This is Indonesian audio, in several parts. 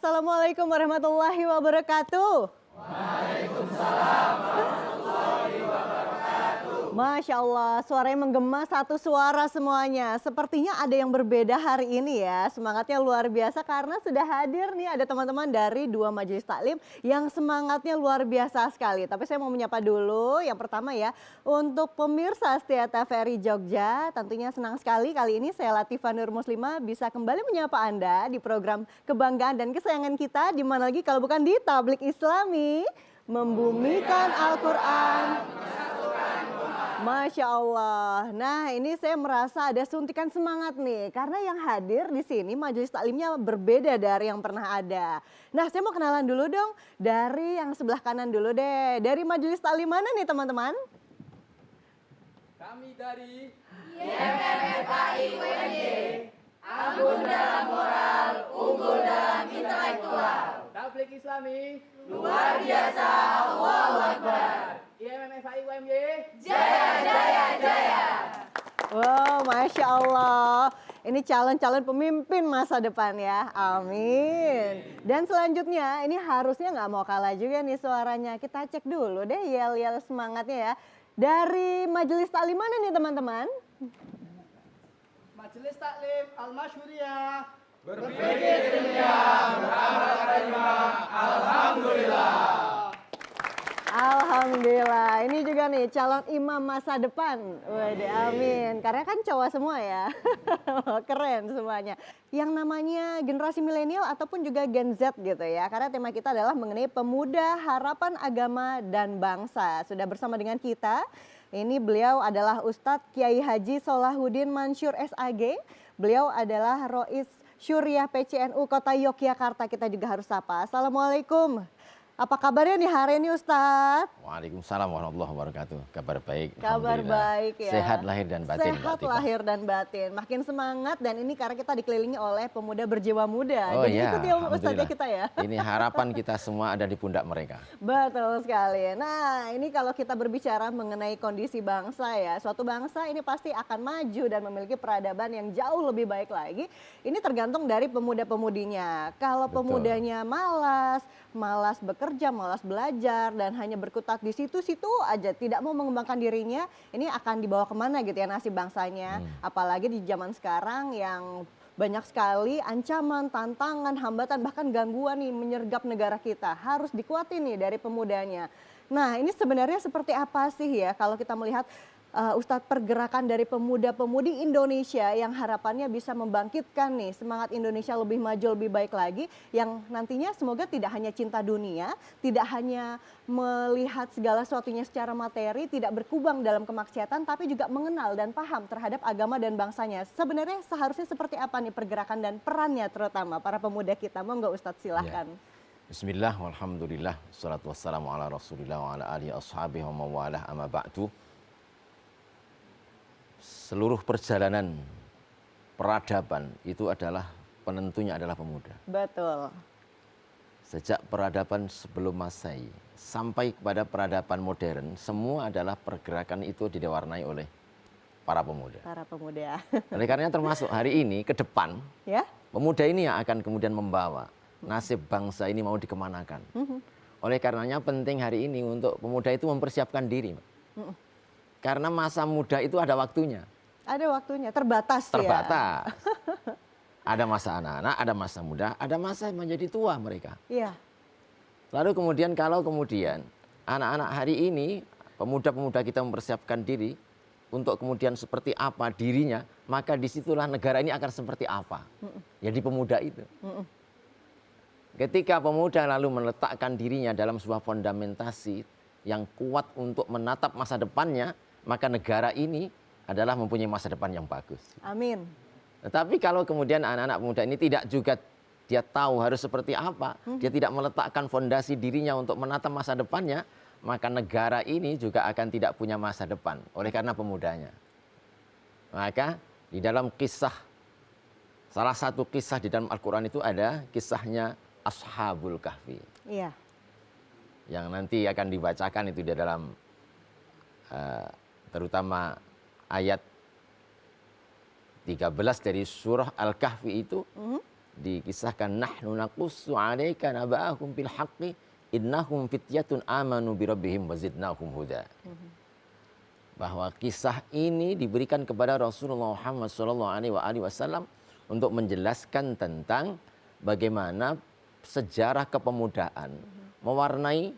Assalamualaikum warahmatullahi wabarakatuh. Masya Allah, suaranya menggema satu suara semuanya. Sepertinya ada yang berbeda hari ini ya. Semangatnya luar biasa karena sudah hadir nih ada teman-teman dari dua majelis taklim yang semangatnya luar biasa sekali. Tapi saya mau menyapa dulu yang pertama ya. Untuk pemirsa setia TVRI Jogja, tentunya senang sekali kali ini saya Latifah Nur Muslimah bisa kembali menyapa Anda di program kebanggaan dan kesayangan kita. Di mana lagi kalau bukan di Tablik Islami, membumikan Al-Quran. Masya Allah. Nah ini saya merasa ada suntikan semangat nih. Karena yang hadir di sini majelis taklimnya berbeda dari yang pernah ada. Nah saya mau kenalan dulu dong. Dari yang sebelah kanan dulu deh. Dari majelis taklim mana nih teman-teman? Kami dari YMMFAI UMY, anggun dalam moral, unggul dalam intelektual. Tablik Islami Luar biasa, Allahu Akbar. YMMFAI UMY. Jaya, jaya, jaya. Wow, Masya Allah. Ini calon-calon pemimpin masa depan ya. Amin. Dan selanjutnya ini harusnya nggak mau kalah juga nih suaranya. Kita cek dulu deh yel-yel semangatnya ya. Dari majelis taklim mana nih teman-teman? Majelis Taklim Al-Masyhuriyah. Berpikir ilmiah, beramal karimah, alhamdulillah. Alhamdulillah, ini juga nih calon imam masa depan. Waduh, amin. Karena kan cowok semua ya. Keren semuanya. Yang namanya generasi milenial ataupun juga Gen Z gitu ya. Karena tema kita adalah mengenai pemuda, harapan agama dan bangsa. Sudah bersama dengan kita. Ini beliau adalah Ustadz Kiai Haji Solahuddin Mansyur SAG. Beliau adalah Rois Syuriah PCNU Kota Yogyakarta. Kita juga harus sapa. Assalamualaikum. Apa kabarnya nih hari ini Ustadz? Waalaikumsalam warahmatullahi wabarakatuh. Kabar baik. Kabar baik ya. Sehat lahir dan batin. Sehat lahir dan batin. Makin semangat dan ini karena kita dikelilingi oleh pemuda berjiwa muda. Oh jadi iya, ikuti Ustadznya kita ya. Ini harapan kita semua ada di pundak mereka. Betul sekali. Nah ini kalau kita berbicara mengenai kondisi bangsa ya. Suatu bangsa ini pasti akan maju dan memiliki peradaban yang jauh lebih baik lagi. Ini tergantung dari pemuda-pemudinya. Kalau Betul. pemudanya malas bekerja, malas belajar dan hanya berkutat di situ-situ aja tidak mau mengembangkan dirinya, ini akan dibawa kemana gitu ya nasib bangsanya. Apalagi di zaman sekarang yang banyak sekali ancaman, tantangan, hambatan bahkan gangguan nih menyergap negara kita. Harus dikuatin nih dari pemudanya. Nah ini sebenarnya seperti apa sih ya kalau kita melihat Ustadz pergerakan dari pemuda-pemudi Indonesia yang harapannya bisa membangkitkan nih semangat Indonesia lebih maju, lebih baik lagi. Yang nantinya semoga tidak hanya cinta dunia, tidak hanya melihat segala sesuatunya secara materi, tidak berkubang dalam kemaksiatan, tapi juga mengenal dan paham terhadap agama dan bangsanya. Sebenarnya seharusnya seperti apa nih pergerakan dan perannya terutama para pemuda kita? Monggo Ustadz silahkan. Ya. Bismillah, walhamdulillah, salatu wassalamu ala rasulillah wa ala alihi ashabihi wa mawalah amma ba'du. Seluruh perjalanan peradaban itu adalah penentunya adalah pemuda. Betul. Sejak peradaban sebelum Masehi sampai kepada peradaban modern, semua adalah pergerakan itu diwarnai oleh para pemuda. Para pemuda. Oleh karenanya termasuk hari ini ke depan, Ya. pemuda ini yang akan kemudian membawa nasib bangsa ini mau dikemanakan. Oleh karenanya penting hari ini untuk pemuda itu mempersiapkan diri. Karena masa muda itu ada waktunya. Ada waktunya, terbatas ya. Terbatas. Ada masa anak-anak, ada masa muda, ada masa menjadi tua mereka. Iya. Lalu kemudian kalau kemudian anak-anak hari ini, pemuda-pemuda kita mempersiapkan diri untuk kemudian seperti apa dirinya, maka disitulah negara ini akan seperti apa. Jadi pemuda itu. Ketika pemuda lalu meletakkan dirinya dalam sebuah fundamentasi yang kuat untuk menatap masa depannya, maka negara ini adalah mempunyai masa depan yang bagus. Amin. Tetapi kalau kemudian anak-anak muda ini tidak juga dia tahu harus seperti apa, dia tidak meletakkan fondasi dirinya untuk menatap masa depannya, maka negara ini juga akan tidak punya masa depan oleh karena pemudanya. Maka di dalam kisah, salah satu kisah di dalam Al-Quran itu ada kisahnya Ashabul Kahfi. Iya. Yang nanti akan dibacakan itu di dalam terutama ayat 13 dari surah Al-Kahfi itu dikisahkan nahnu naqussu 'alaika naba'ahum bil haqqi innahum fityatun amanu bi rabbihim wazidnahum huda. Bahwa kisah ini diberikan kepada Rasulullah Muhammad SAW untuk menjelaskan tentang bagaimana sejarah kepemudaan mewarnai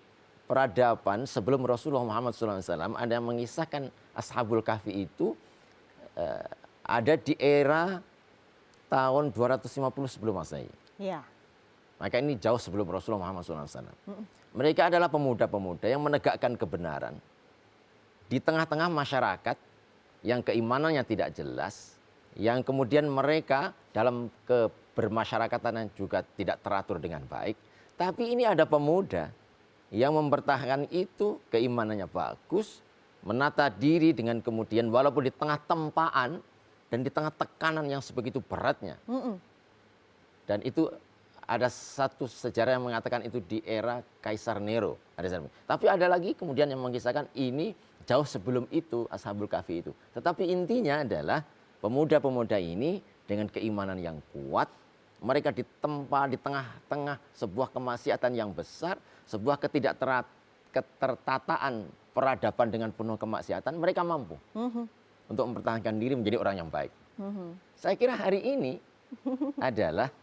peradaban sebelum Rasulullah Muhammad SAW. Ada yang mengisahkan Ashabul Kahfi itu ada di era tahun 250 sebelum Masehi. Ya. Maka ini jauh sebelum Rasulullah Muhammad SAW. Mereka adalah pemuda-pemuda yang menegakkan kebenaran di tengah-tengah masyarakat yang keimanannya tidak jelas, yang kemudian mereka dalam kebermasyarakatan juga tidak teratur dengan baik. Tapi ini ada pemuda yang mempertahankan itu, keimanannya bagus, menata diri dengan kemudian walaupun di tengah tempaan dan di tengah tekanan yang sebegitu beratnya. Dan itu ada satu sejarah yang mengatakan itu di era Kaisar Nero. Tapi ada lagi kemudian yang mengisahkan ini jauh sebelum itu Ashabul Kahfi itu. Tetapi intinya adalah pemuda-pemuda ini dengan keimanan yang kuat, mereka ditempa di tengah-tengah sebuah kemaksiatan yang besar, sebuah ketertataan peradaban dengan penuh kemaksiatan, mereka mampu untuk mempertahankan diri menjadi orang yang baik. Saya kira hari ini adalah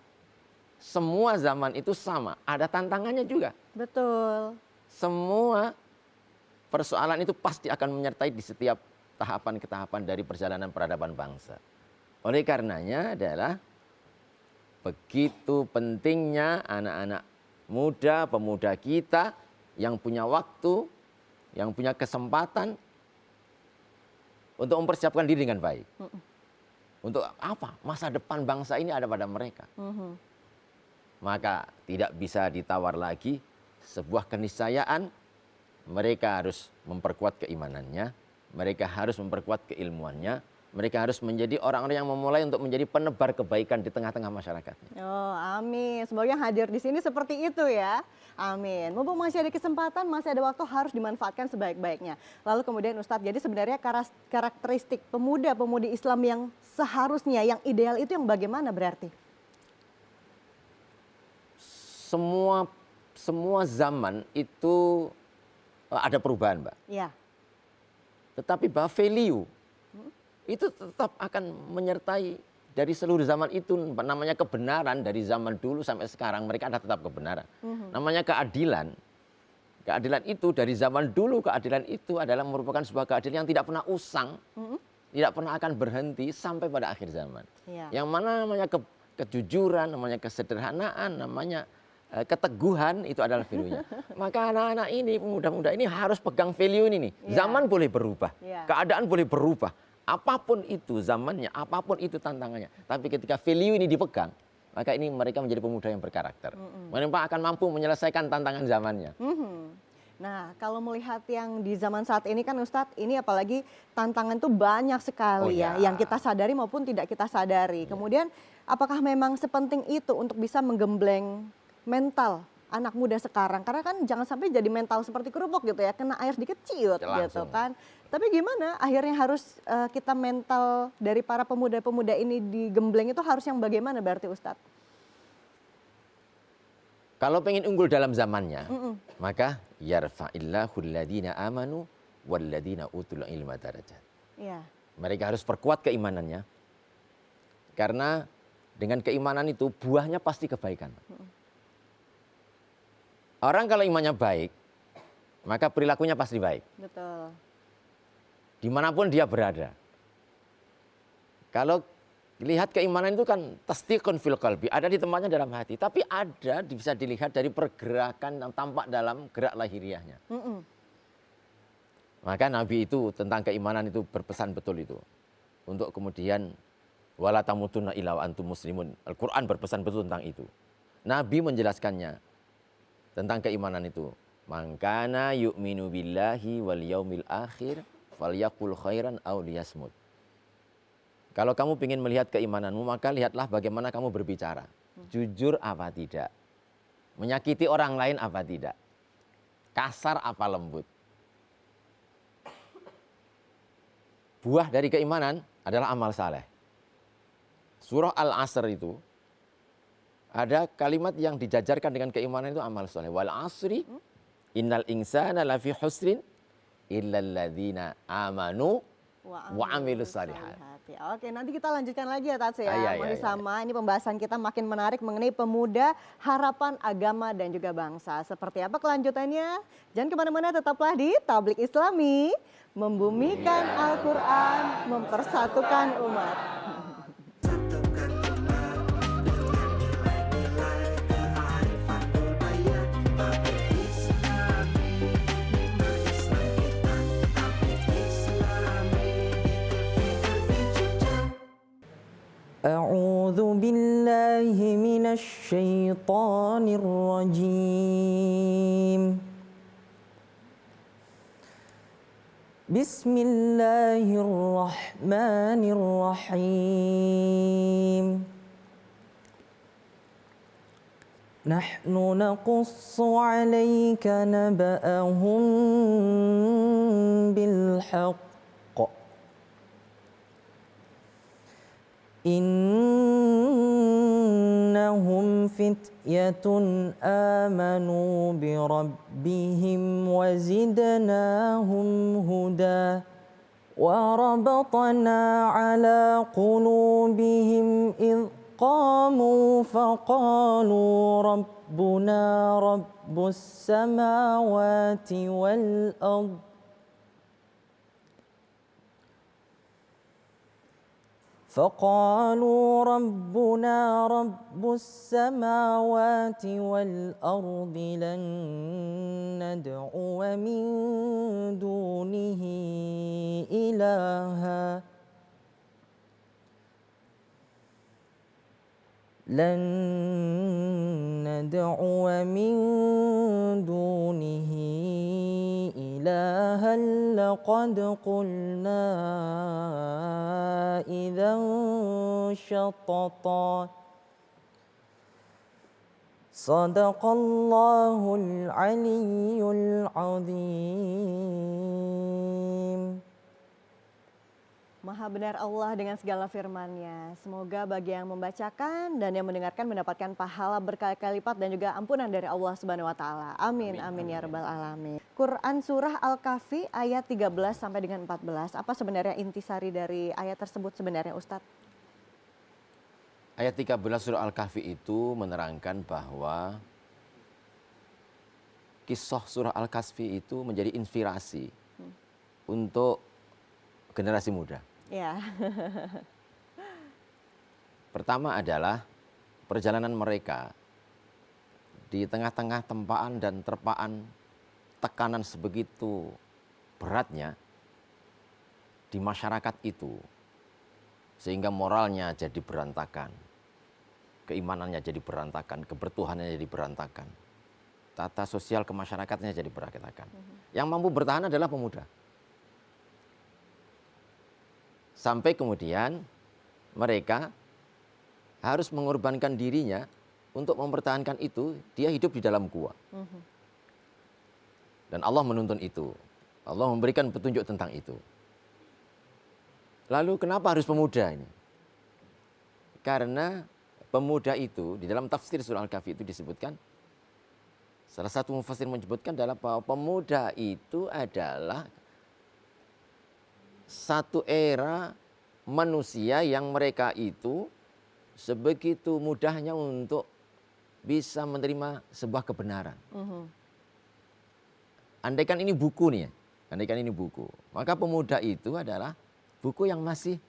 semua zaman itu sama, ada tantangannya juga. Betul. Semua persoalan itu pasti akan menyertai di setiap tahapan-ketahapan dari perjalanan peradaban bangsa. Oleh karenanya adalah begitu pentingnya anak-anak muda, pemuda kita yang punya waktu, yang punya kesempatan untuk mempersiapkan diri dengan baik. Untuk apa? Masa depan bangsa ini ada pada mereka. Maka tidak bisa ditawar lagi sebuah keniscayaan. Mereka harus memperkuat keimanannya, mereka harus memperkuat keilmuannya, mereka harus menjadi orang-orang yang memulai untuk menjadi penebar kebaikan di tengah-tengah masyarakatnya. Oh, amin. Semoga yang hadir di sini seperti itu ya. Amin. Mumpung masih ada kesempatan, masih ada waktu, harus dimanfaatkan sebaik-baiknya. Lalu kemudian Ustadz, jadi sebenarnya karakteristik pemuda-pemudi Islam yang seharusnya, yang ideal itu yang bagaimana berarti? Semua zaman itu ada perubahan, Mbak. Ya. Tetapi bahwa value itu tetap akan menyertai dari seluruh zaman itu. Namanya kebenaran dari zaman dulu sampai sekarang, mereka ada tetap kebenaran. Namanya keadilan. Keadilan itu dari zaman dulu, keadilan itu adalah merupakan sebuah keadilan yang tidak pernah usang, tidak pernah akan berhenti sampai pada akhir zaman. Ya. Yang mana namanya kejujuran, namanya kesederhanaan, namanya keteguhan, itu adalah value-nya. Maka anak-anak ini, pemuda-pemuda ini harus pegang value ini nih. Ya. Zaman boleh berubah, Ya. keadaan boleh berubah. Apapun itu zamannya, apapun itu tantangannya. Tapi ketika value ini dipegang, maka ini mereka menjadi pemuda yang berkarakter. Mereka akan mampu menyelesaikan tantangan zamannya. Nah, kalau melihat yang di zaman saat ini kan Ustadz, ini apalagi tantangan tuh banyak sekali ya, yang kita sadari maupun tidak kita sadari. Kemudian apakah memang sepenting itu untuk bisa menggembleng mental anak muda sekarang? Karena kan jangan sampai jadi mental seperti kerupuk gitu ya, kena air dikit ciut gitu kan. Tapi gimana akhirnya harus kita mental dari para pemuda-pemuda ini digembleng itu harus yang bagaimana berarti Ustadz? Kalau pengen unggul dalam zamannya, maka yarfa'illahu alladhina amanu walladhina utul ilma darajat. Iya. Mereka harus perkuat keimanannya. Karena dengan keimanan itu buahnya pasti kebaikan. Orang kalau imannya baik, maka perilakunya pasti baik. Betul. Dimanapun dia berada. Kalau lihat keimanan itu kan tasdiqun fil qalbi, ada di tempatnya dalam hati. Tapi ada bisa dilihat dari pergerakan yang tampak dalam gerak lahiriahnya. Maka Nabi itu tentang keimanan itu berpesan betul itu. Untuk kemudian wala tamutunna illa wa antum muslimun. Al-Quran berpesan betul tentang itu. Nabi menjelaskannya tentang keimanan itu. Man kana yu'minu billahi wal yaumil akhir falyaqul khairan aw liyasmut. Kalau kamu ingin melihat keimananmu, maka lihatlah bagaimana kamu berbicara. Jujur apa tidak? Menyakiti orang lain apa tidak? Kasar apa lembut? Buah dari keimanan adalah amal saleh. Surah Al-Asr itu Ada kalimat yang dijajarkan dengan keimanan itu amal soleh. Wal asri innal insana lafi husrin illal ladzina amanu wa amilus salihat. Oke, nanti kita lanjutkan lagi ya Tats ya. Iya, Masih iya. sama, ini pembahasan kita makin menarik mengenai pemuda, harapan agama dan juga bangsa. Seperti apa kelanjutannya? Jangan kemana-mana, tetaplah di Tablik Islami, membumikan Al-Quran, mempersatukan umat. أعوذ بالله من الشيطان الرجيم. بسم الله الرحمن الرحيم. نحن نقص عليك نبأهم بالحق إنهم فتية آمنوا بربهم وزدناهم هدى وربطنا على قلوبهم إذ قاموا فقالوا ربنا رب السماوات والأرض فقالوا ربنا رب السماوات والأرض لن ندعو من دونه إلها لن ندعو من دونه إلها لقد قلنا إذا شططا صدق الله العلي العظيم. Maha benar Allah dengan segala firman-Nya. Semoga bagi yang membacakan dan yang mendengarkan mendapatkan pahala berkali-kali lipat dan juga ampunan dari Allah Subhanahu wa taala. Amin, amin ya rabbal alamin. Quran surah Al-Kahfi ayat 13 sampai dengan 14. Apa sebenarnya intisari dari ayat tersebut sebenarnya Ustadz? Ayat 13 surah Al-Kahfi itu menerangkan bahwa kisah surah Al-Kahfi itu menjadi inspirasi untuk generasi muda. Ya. Pertama adalah perjalanan mereka di tengah-tengah tempaan dan terpaan tekanan sebegitu beratnya di masyarakat itu, sehingga moralnya jadi berantakan, keimanannya jadi berantakan, kebertuhanannya jadi berantakan, tata sosial kemasyarakatnya jadi berantakan. Yang mampu bertahan adalah pemuda. Sampai kemudian mereka harus mengorbankan dirinya untuk mempertahankan itu. Dia hidup di dalam gua. Dan Allah menuntun itu. Allah memberikan petunjuk tentang itu. Lalu kenapa harus pemuda ini? Karena pemuda itu di dalam tafsir surah Al-Kahfi itu disebutkan, salah satu mufassir menyebutkan adalah bahwa pemuda itu adalah satu era manusia yang mereka itu sebegitu mudahnya untuk bisa menerima sebuah kebenaran. Andaikan ini buku nih ya, andaikan ini buku, maka pemuda itu adalah buku yang masih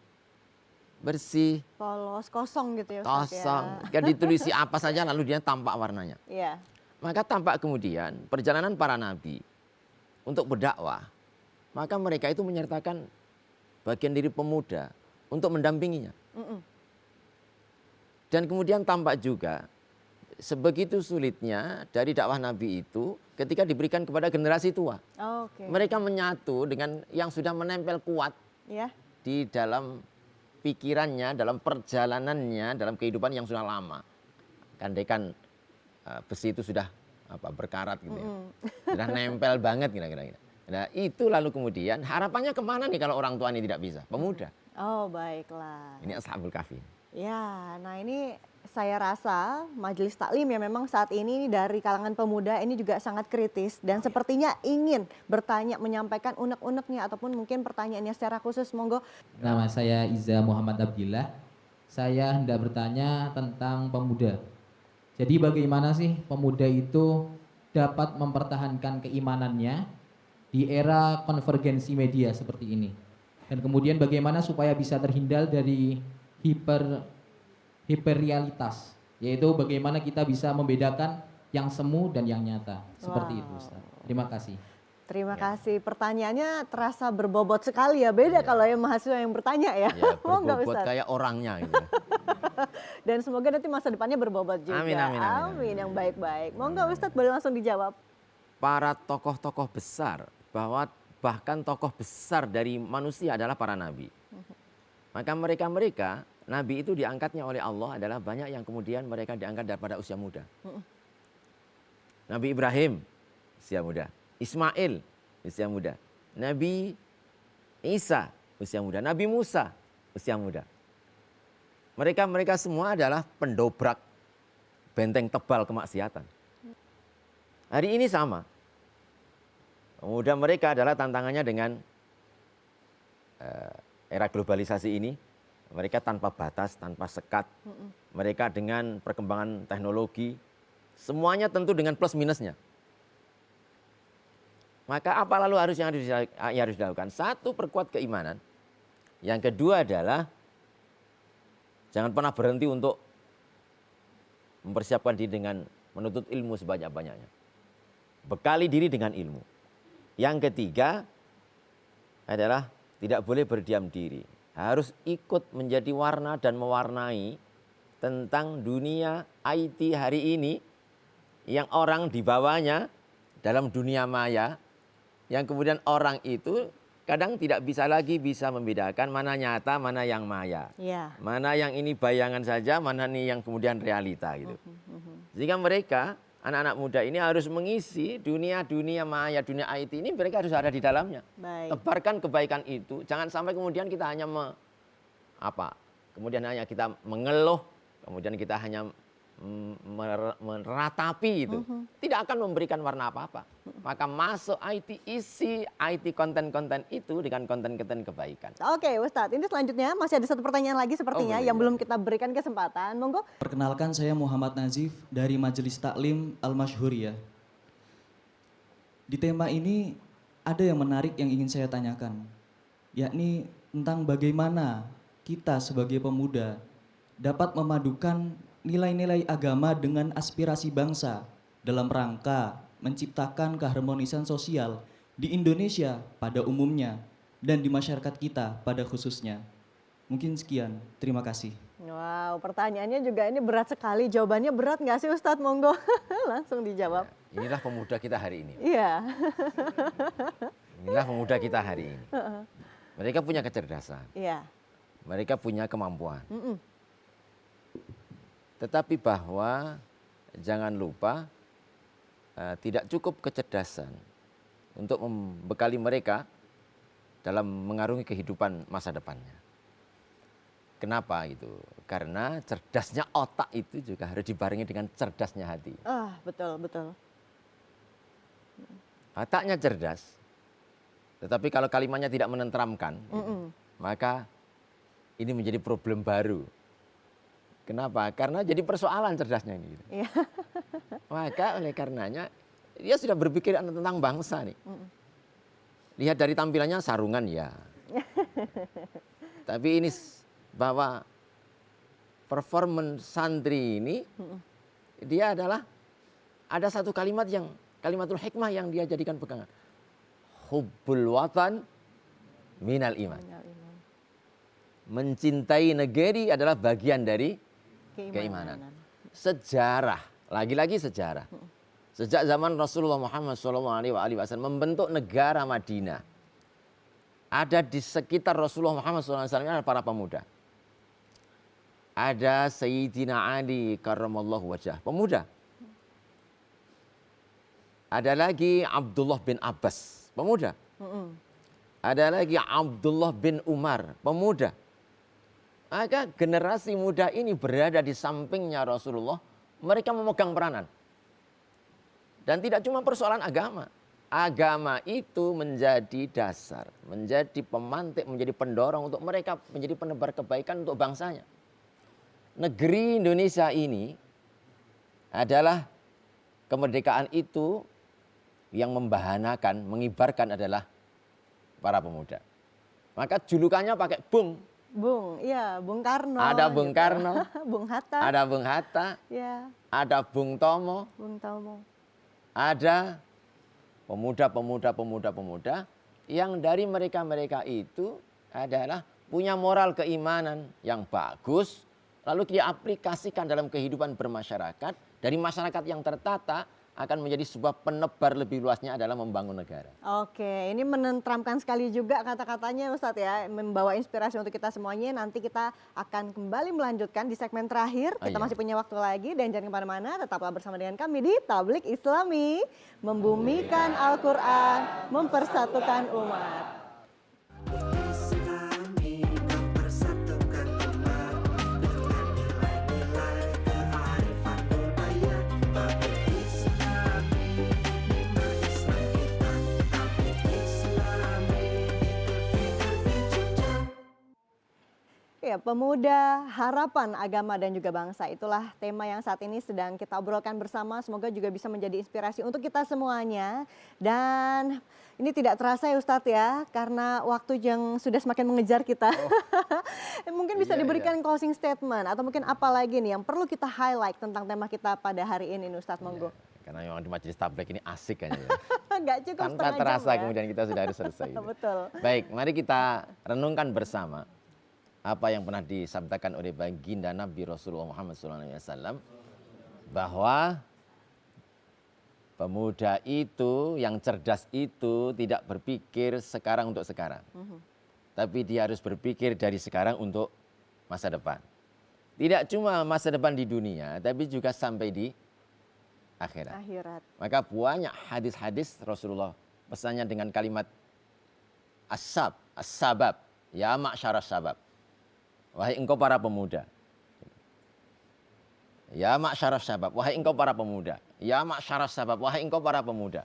bersih, Polos, kosong gitu ya Ustadz kosong, kan ditulisi apa saja lalu dia tampak warnanya. ya. Maka tampak kemudian perjalanan para nabi untuk berdakwah, maka mereka itu menyertakan bagian diri pemuda untuk mendampinginya. Dan kemudian tampak juga sebegitu sulitnya dari dakwah Nabi itu ketika diberikan kepada generasi tua. Oke. Mereka menyatu dengan yang sudah menempel kuat Ya. di dalam pikirannya, dalam perjalanannya, dalam kehidupan yang sudah lama. Andaikan besi itu sudah berkarat gitu ya. Sudah nempel banget kira-kira. Nah itu lalu kemudian harapannya kemana nih kalau orang tua ini tidak bisa? Pemuda. Oh baiklah. Ini Ashabul Kahfi. Ya, nah ini saya rasa majelis taklim ya memang saat ini dari kalangan pemuda ini juga sangat kritis dan sepertinya ingin bertanya, menyampaikan unek-uneknya ataupun mungkin pertanyaannya secara khusus. Monggo. Nama saya Iza Muhammad Abdillah. Saya hendak bertanya tentang pemuda. Jadi bagaimana sih pemuda itu dapat mempertahankan keimanannya di era konvergensi media seperti ini? Dan kemudian bagaimana supaya bisa terhindar dari hiperrealitas, yaitu bagaimana kita bisa membedakan yang semu dan yang nyata. Seperti itu, Ustaz. Terima kasih. Terima kasih. Pertanyaannya terasa berbobot sekali ya. Beda kalau yang mahasiswa yang bertanya ya. Ya, Monggo, berbobot Ustaz. kayak orangnya gitu. Dan semoga nanti masa depannya berbobot juga. Amin, amin, amin, Amin, yang baik-baik. Monggo Ustadz boleh langsung dijawab. Para tokoh-tokoh besar, bahwa bahkan tokoh besar dari manusia adalah para nabi. Maka mereka-mereka, nabi itu diangkatnya oleh Allah adalah banyak yang kemudian mereka diangkat daripada usia muda. Nabi Ibrahim, usia muda. Ismail, usia muda. Nabi Isa, usia muda. Nabi Musa, usia muda. Mereka semua adalah pendobrak benteng tebal kemaksiatan. Hari ini sama. Pemuda mereka adalah tantangannya dengan era globalisasi ini. Mereka tanpa batas, tanpa sekat. Mereka dengan perkembangan teknologi. Semuanya tentu dengan plus minusnya. Maka apa lalu yang harus dilakukan? Satu, perkuat keimanan. Yang kedua adalah jangan pernah berhenti untuk mempersiapkan diri dengan menuntut ilmu sebanyak-banyaknya. Bekali diri dengan ilmu. Yang ketiga adalah tidak boleh berdiam diri. Harus ikut menjadi warna dan mewarnai tentang dunia IT hari ini yang orang di bawahnya dalam dunia maya, yang kemudian orang itu kadang tidak bisa lagi membedakan mana nyata, mana yang maya. Ya. Mana yang ini bayangan saja, mana nih yang kemudian realita gitu. Sehingga mereka, anak-anak muda ini harus mengisi dunia maya, dunia IT ini mereka harus ada di dalamnya. Baik. Tebarkan kebaikan itu, jangan sampai kemudian kita hanya kemudian hanya kita mengeluh, kemudian kita hanya meratapi itu, tidak akan memberikan warna apa-apa. Maka masuk IT, isi IT konten-konten itu dengan konten-konten kebaikan. Oke Ustadz, ini selanjutnya masih ada satu pertanyaan lagi sepertinya yang belum kita berikan kesempatan. Monggo. Perkenalkan, saya Muhammad Nazif dari Majelis Taklim Al-Masyhuriyah. Di tema ini ada yang menarik yang ingin saya tanyakan, yakni tentang bagaimana kita sebagai pemuda dapat memadukan nilai-nilai agama dengan aspirasi bangsa dalam rangka menciptakan keharmonisan sosial di Indonesia pada umumnya dan di masyarakat kita pada khususnya. Mungkin sekian, terima kasih. Wow, pertanyaannya juga ini berat sekali. Jawabannya berat nggak sih Ustadz? Monggo langsung dijawab. Inilah pemuda kita hari ini. Iya. Inilah pemuda kita hari ini. Mereka punya kecerdasan. Iya. Mereka punya kemampuan. Tetapi bahwa jangan lupa tidak cukup kecerdasan untuk membekali mereka dalam mengarungi kehidupan masa depannya. Kenapa itu? Karena cerdasnya otak itu juga harus dibarengi dengan cerdasnya hati. Betul, betul. Otaknya cerdas, tetapi kalau kalimatnya tidak menenteramkan, maka ini menjadi problem baru. Kenapa? Karena jadi persoalan cerdasnya ini. Gitu. Iya. Maka oleh karenanya dia sudah berpikir tentang bangsa nih. Lihat dari tampilannya sarungan ya. Tapi ini bahwa performance santri ini dia adalah ada satu kalimat yang kalimatul hikmah yang dia jadikan pegangan. Hubbul watan minal iman. Mencintai negeri adalah bagian dari keimanan. Sejarah, lagi-lagi sejarah. Sejak zaman Rasulullah Muhammad SAW membentuk negara Madinah, ada di sekitar Rasulullah Muhammad SAW ada para pemuda. Ada Sayyidina Ali karramallahu wajah, pemuda. Ada lagi Abdullah bin Abbas, pemuda. Ada lagi Abdullah bin Umar, pemuda. Maka generasi muda ini berada di sampingnya Rasulullah, mereka memegang peranan. Dan tidak cuma persoalan agama. Agama itu menjadi dasar, menjadi pemantik, menjadi pendorong untuk mereka menjadi penebar kebaikan untuk bangsanya. Negeri Indonesia ini adalah kemerdekaan itu yang membahanakan, mengibarkan adalah para pemuda. Maka julukannya pakai Bung. Bung, iya, Bung Karno. Ada Bung gitu. Karno, Bung Hatta. ada Bung Hatta, Ya, ada Bung Tomo, Bung Tomo. ada pemuda yang dari mereka itu adalah punya moral keimanan yang bagus, lalu dia aplikasikan dalam kehidupan bermasyarakat, dari masyarakat yang tertata akan menjadi sebuah penebar lebih luasnya adalah membangun negara. Oke, ini menenteramkan sekali juga kata-katanya Ustadz ya, membawa inspirasi untuk kita semuanya. Nanti kita akan kembali melanjutkan di segmen terakhir. Kita masih punya waktu lagi dan jangan kemana-mana, tetaplah bersama dengan kami di Tablik Islami, membumikan Al-Quran, mempersatukan umat. Ya, pemuda, harapan agama dan juga bangsa. Itulah tema yang saat ini sedang kita obrolkan bersama. Semoga juga bisa menjadi inspirasi untuk kita semuanya. Dan ini tidak terasa ya Ustadz ya, karena waktu yang sudah semakin mengejar kita. Mungkin bisa diberikan closing statement atau mungkin apa lagi nih yang perlu kita highlight tentang tema kita pada hari ini Ustadz, monggo. Karena yang di majelis tabligh ini asik kan ya. Nggak cukup Tanpa setengah terasa jam ya. kemudian kita sudah harus selesai. Betul. Baik, mari kita renungkan bersama apa yang pernah disabdakan oleh baginda Nabi Rasulullah Muhammad SAW, bahwa pemuda itu yang cerdas itu tidak berpikir sekarang untuk sekarang, tapi dia harus berpikir dari sekarang untuk masa depan. Tidak cuma masa depan di dunia, tapi juga sampai di akhirat. Maka banyak hadis-hadis Rasulullah pesannya dengan kalimat as-sabab, ya ma'syarus sabab. Wahai engkau para pemuda. Ya ma'syarus sabab, wahai engkau para pemuda. Ya ma'syarus sabab, wahai engkau para pemuda.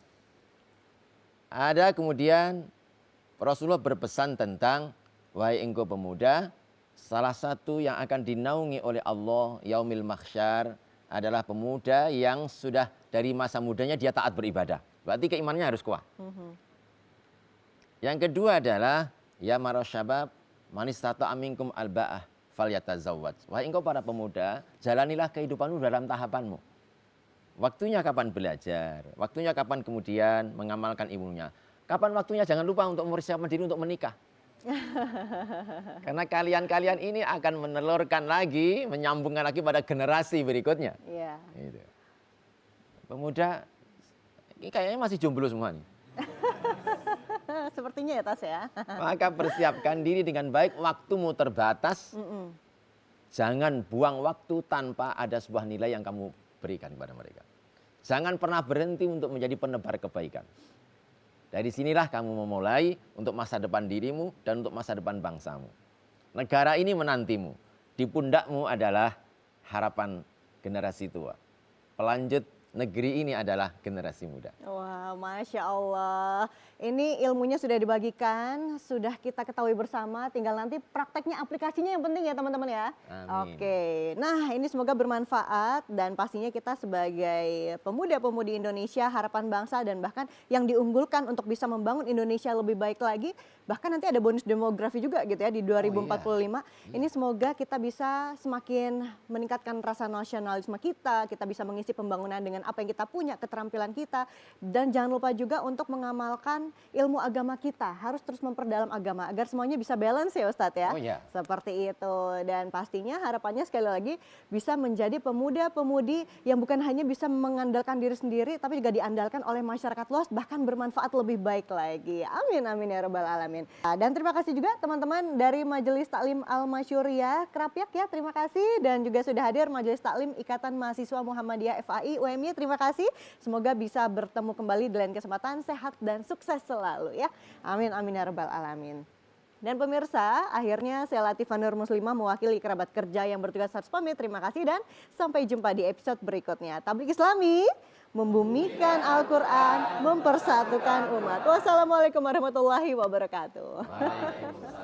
Ada kemudian Rasulullah berpesan tentang wahai engkau pemuda, salah satu yang akan dinaungi oleh Allah yaumil mahsyar adalah pemuda yang sudah dari masa mudanya dia taat beribadah. Berarti keimanannya harus kuat. Yang kedua adalah ya maros syabab man istata'a minkum alba'ah falyatazawwaj. Wahai engkau para pemuda, jalanilah kehidupanmu dalam tahapanmu. Waktunya kapan belajar, waktunya kapan kemudian mengamalkan ilmunya. Kapan waktunya jangan lupa untuk mempersiapkan diri untuk menikah. Karena kalian-kalian ini akan menelurkan lagi, menyambungkan lagi pada generasi berikutnya. Iya. Gitu. Pemuda, ini kayaknya masih jomblo semua nih. Sepertinya ya Tas ya. Maka persiapkan diri dengan baik, waktumu terbatas. Jangan buang waktu tanpa ada sebuah nilai yang kamu berikan kepada mereka. Jangan pernah berhenti untuk menjadi penebar kebaikan. Dari sinilah kamu memulai untuk masa depan dirimu dan untuk masa depan bangsamu. Negara ini menantimu. Di pundakmu adalah harapan generasi tua. Pelanjut negeri ini adalah generasi muda. Wah, Masya Allah. Ini ilmunya sudah dibagikan, sudah kita ketahui bersama. Tinggal nanti prakteknya, aplikasinya yang penting ya teman-teman ya. Amin. Oke, nah ini semoga bermanfaat dan pastinya kita sebagai pemuda-pemudi Indonesia, harapan bangsa dan bahkan yang diunggulkan untuk bisa membangun Indonesia lebih baik lagi. Bahkan nanti ada bonus demografi juga gitu ya di 2045. Ini semoga kita bisa semakin meningkatkan rasa nasionalisme kita bisa mengisi pembangunan dengan apa yang kita punya, keterampilan kita. Dan jangan lupa juga untuk mengamalkan ilmu agama kita. Harus terus memperdalam agama agar semuanya bisa balance ya Ustadz ya. Oh, iya. Seperti itu. Dan pastinya harapannya sekali lagi bisa menjadi pemuda-pemudi yang bukan hanya bisa mengandalkan diri sendiri, tapi juga diandalkan oleh masyarakat luas, bahkan bermanfaat lebih baik lagi. Amin, amin ya rabbal alamin. Dan terima kasih juga teman-teman dari Majelis Taklim Al-Masyhuriyah Krapyak ya, terima kasih. Dan juga sudah hadir Majelis Taklim Ikatan Mahasiswa Muhammadiyah FAI UMY, terima kasih. Semoga bisa bertemu kembali di lain kesempatan, sehat dan sukses selalu ya. Amin, amin ya rabbal alamin. Dan pemirsa, akhirnya saya Latifah Nur Muslimah mewakili kerabat kerja yang bertugas harus pamit. Terima kasih dan sampai jumpa di episode berikutnya. Tablik Islami, membumikan Al-Quran, mempersatukan umat. Wassalamualaikum warahmatullahi wabarakatuh. Waalaikumsalam.